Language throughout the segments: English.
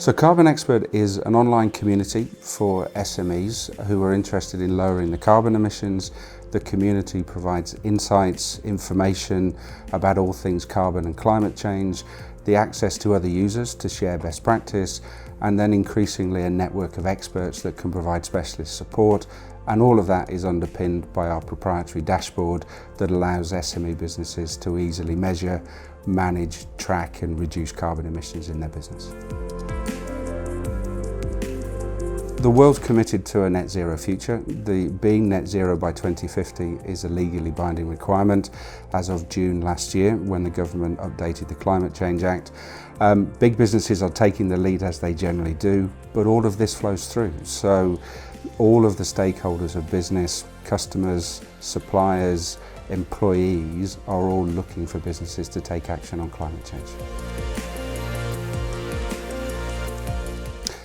So Carbon Expert is an online community for SMEs who are interested in lowering the carbon emissions. The community provides insights, information about all things carbon and climate change, the access to other users to share best practice, and then increasingly a network of experts that can provide specialist support. And all of that is underpinned by our proprietary dashboard that allows SME businesses to easily measure, manage, track and reduce carbon emissions in their business. The world's committed to a net zero future. Being net zero by 2050 is a legally binding requirement as of June last year when the government updated the Climate Change Act. Big businesses are taking the lead as they generally do, but all of this flows through. So all of the stakeholders of business, customers, suppliers, employees are all looking for businesses to take action on climate change.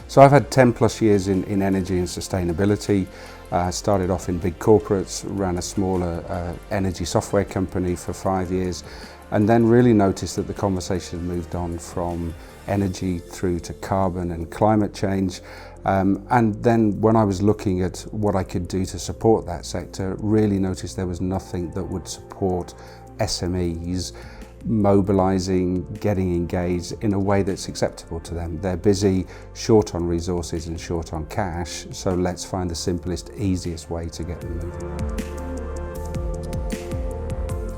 So I've had 10 plus years in energy and sustainability. Started off in big corporates, ran a smaller energy software company for 5 years, and then really noticed that the conversation moved on from energy through to carbon and climate change. And then when I was looking at what I could do to support that sector, really noticed there was nothing that would support SMEs mobilising, getting engaged in a way that's acceptable to them. They're busy, short on resources and short on cash, so let's find the simplest, easiest way to get them moving.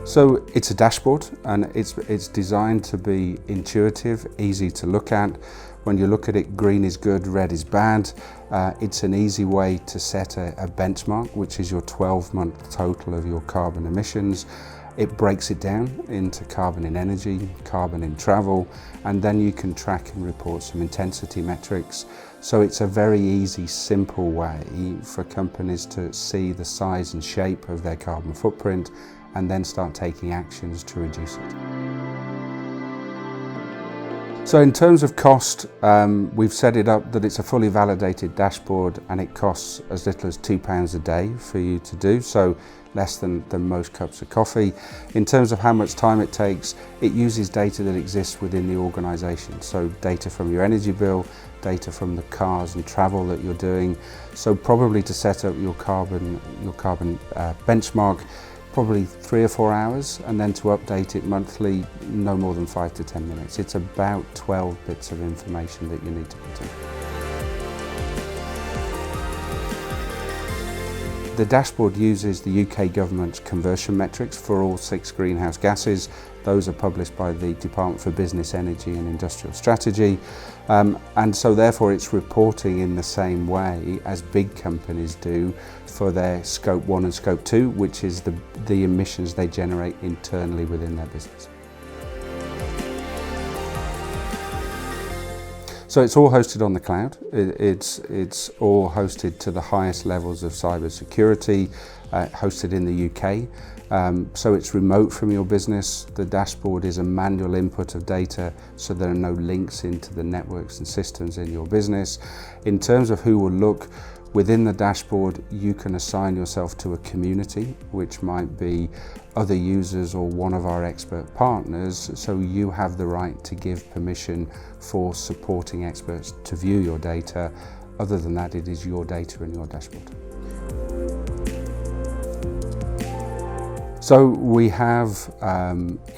So it's a dashboard and it's designed to be intuitive, easy to look at. When you look at it, green is good, red is bad. It's an easy way to set a benchmark, which is your 12-month total of your carbon emissions. It breaks it down into carbon in energy, carbon in travel, and then you can track and report some intensity metrics. So it's a very easy, simple way for companies to see the size and shape of their carbon footprint and then start taking actions to reduce it. So in terms of cost, we've set it up that it's a fully validated dashboard and it costs as little as £2 a day for you to do, so less than most cups of coffee. In terms of how much time it takes, it uses data that exists within the organisation, so data from your energy bill, data from the cars and travel that you're doing. So probably to set up your carbon benchmark, probably 3 or 4 hours, and then to update it monthly, no more than 5 to 10 minutes. It's about 12 bits of information that you need to put in. The dashboard uses the UK government's conversion metrics for all 6 greenhouse gases. Those are published by the Department for Business, Energy and Industrial Strategy. And so therefore it's reporting in the same way as big companies do for their Scope 1 and Scope 2, which is the emissions they generate internally within their business. So it's all hosted on the cloud. It's all hosted to the highest levels of cyber security, hosted in the UK. So it's remote from your business. The dashboard is a manual input of data, so there are no links into the networks and systems in your business. In terms of who will look, within the dashboard, you can assign yourself to a community, which might be other users or one of our expert partners, so you have the right to give permission for supporting experts to view your data. Other than that, it is your data and your dashboard. So we have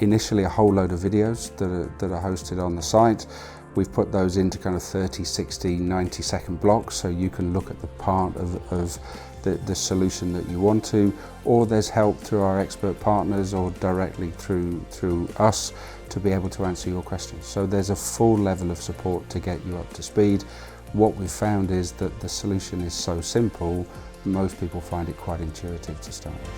initially a whole load of videos that are hosted on the site. We've put those into kind of 30, 60, 90-second blocks, so you can look at the part of the solution that you want to, or there's help through our expert partners or directly through us to be able to answer your questions. So there's a full level of support to get you up to speed. What we've found is that the solution is so simple, most people find it quite intuitive to start with.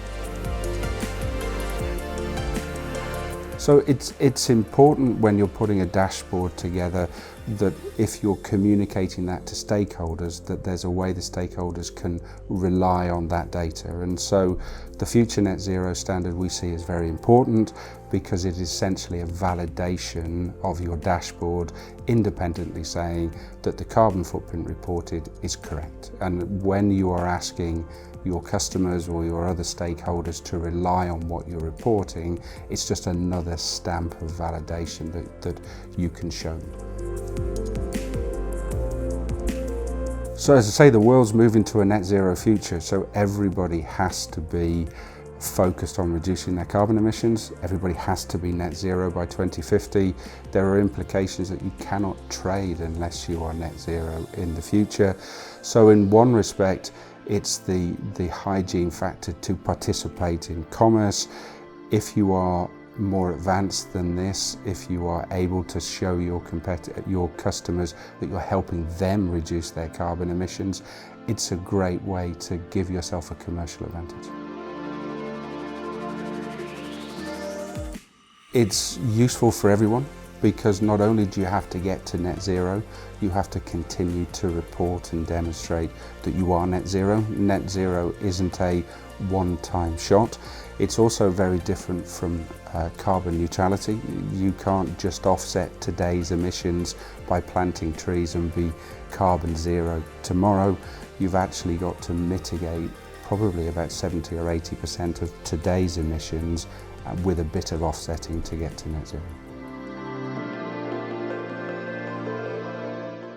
So it's important when you're putting a dashboard together that if you're communicating that to stakeholders, that there's a way the stakeholders can rely on that data. And so the future net zero standard we see is very important because it is essentially a validation of your dashboard independently saying that the carbon footprint reported is correct. And when you are asking your customers or your other stakeholders to rely on what you're reporting, it's just another stamp of validation that you can show them. So as I say, the world's moving to a net zero future, so everybody has to be focused on reducing their carbon emissions. Everybody has to be net zero by 2050. There are implications that you cannot trade unless you are net zero in the future. So in one respect, it's the hygiene factor to participate in commerce. If you are more advanced than this, if you are able to show your customers that you're helping them reduce their carbon emissions, it's a great way to give yourself a commercial advantage. It's useful for everyone because not only do you have to get to net zero, you have to continue to report and demonstrate that you are net zero. Net zero isn't a one-time shot. It's also very different from carbon neutrality. You can't just offset today's emissions by planting trees and be carbon zero tomorrow. You've actually got to mitigate probably about 70 or 80% of today's emissions with a bit of offsetting to get to net zero.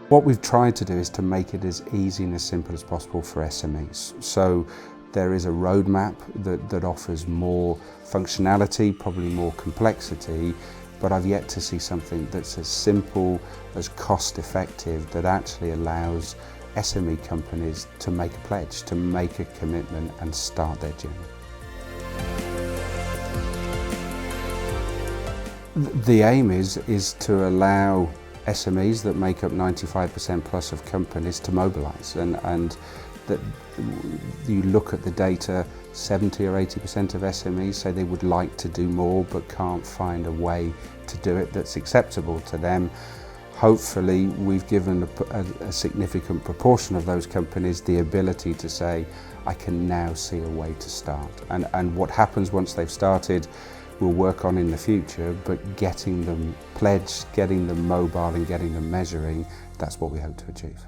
What we've tried to do is to make it as easy and as simple as possible for SMEs. So there is a roadmap that offers more functionality, probably more complexity, but I've yet to see something that's as simple, as cost effective, that actually allows SME companies to make a pledge, to make a commitment and start their journey. The aim is to allow SMEs that make up 95% plus of companies to mobilise, and that you look at the data, 70 or 80% of SMEs say they would like to do more but can't find a way to do it that's acceptable to them. Hopefully we've given a significant proportion of those companies the ability to say, I can now see a way to start. And what happens once they've started, we'll work on in the future, but getting them pledged, getting them mobile and getting them measuring, that's what we hope to achieve.